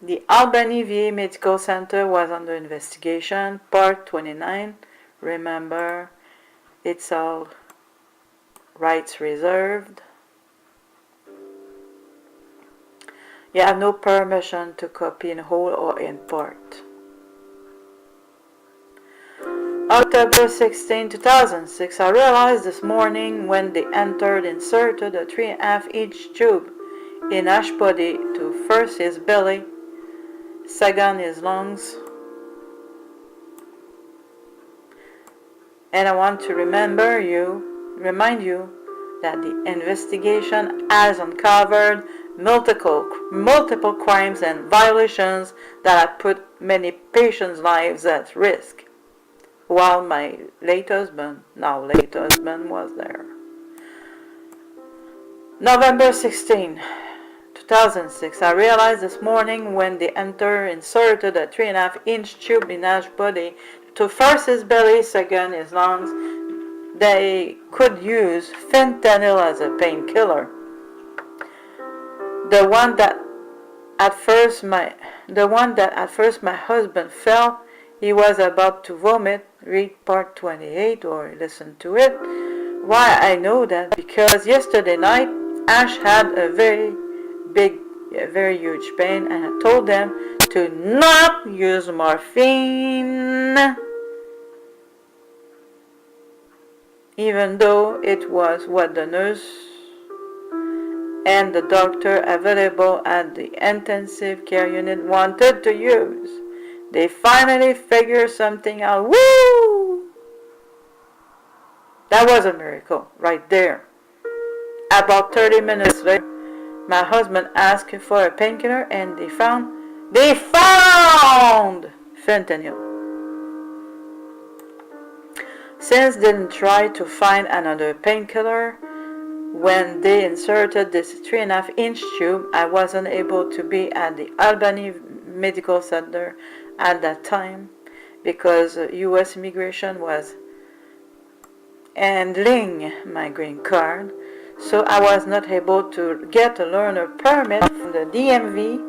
The Albany VA Medical Center was under investigation. Part 29. Remember, it's all rights reserved. You have no permission to copy in whole or in part. October 16, 2006. I realized this morning when they inserted a 3.5-inch tube in Ash's body to first his belly, second his lungs. And I want to remind you that the investigation has uncovered multiple crimes and violations that have put many patients' lives at risk, while my late husband was there. November 16, 2006. I realized this morning when they inserted a 3.5-inch tube in Ash's body to first his belly, second his lungs, they could use fentanyl as a painkiller. The one that at first my husband felt he was about to vomit. Read part 28 or listen to it. Why I know that? Because yesterday night Ash had a very huge pain, and I told them to not use morphine, even though it was what the nurse and the doctor available at the intensive care unit wanted to use. They finally figured something out. Woo! That was a miracle right there. About 30 minutes later, my husband asked for a painkiller, and they found fentanyl. Since they didn't try to find another painkiller, when they inserted this 3.5-inch tube, I wasn't able to be at the Albany Medical Center at that time because U.S. Immigration was handling my green card, so I was not able to get a learner permit from the DMV,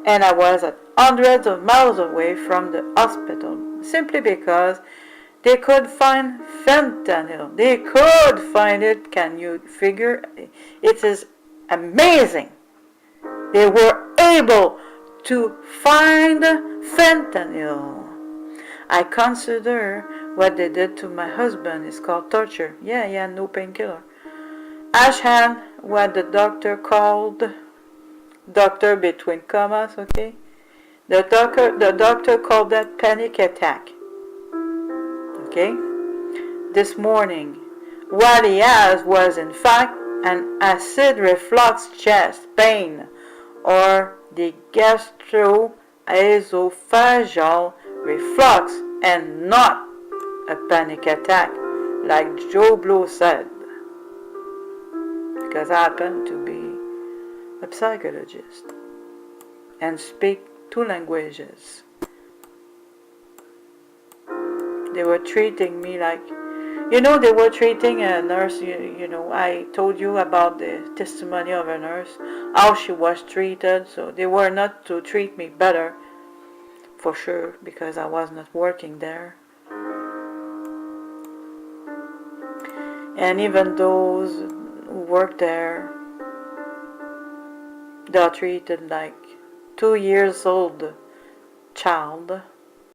and I was at hundreds of miles away from the hospital simply because they could find fentanyl. They could find it. Can you figure? It is amazing. They were able to find fentanyl. I consider what they did to my husband is called torture. Yeah, no painkiller. Ash had what the doctor called, doctor between commas, okay? The doctor called that panic attack. Okay? This morning, what he has was in fact an acid reflux chest pain, or the gastroesophageal reflux, and not a panic attack like Joe Blow said, because I happen to be a psychologist and speak 2 languages. They were treating me like, they were treating a nurse, I told you about the testimony of a nurse, how she was treated, so they were not to treat me better, for sure, because I was not working there. And even those who work there, they're treated like 2 years old child.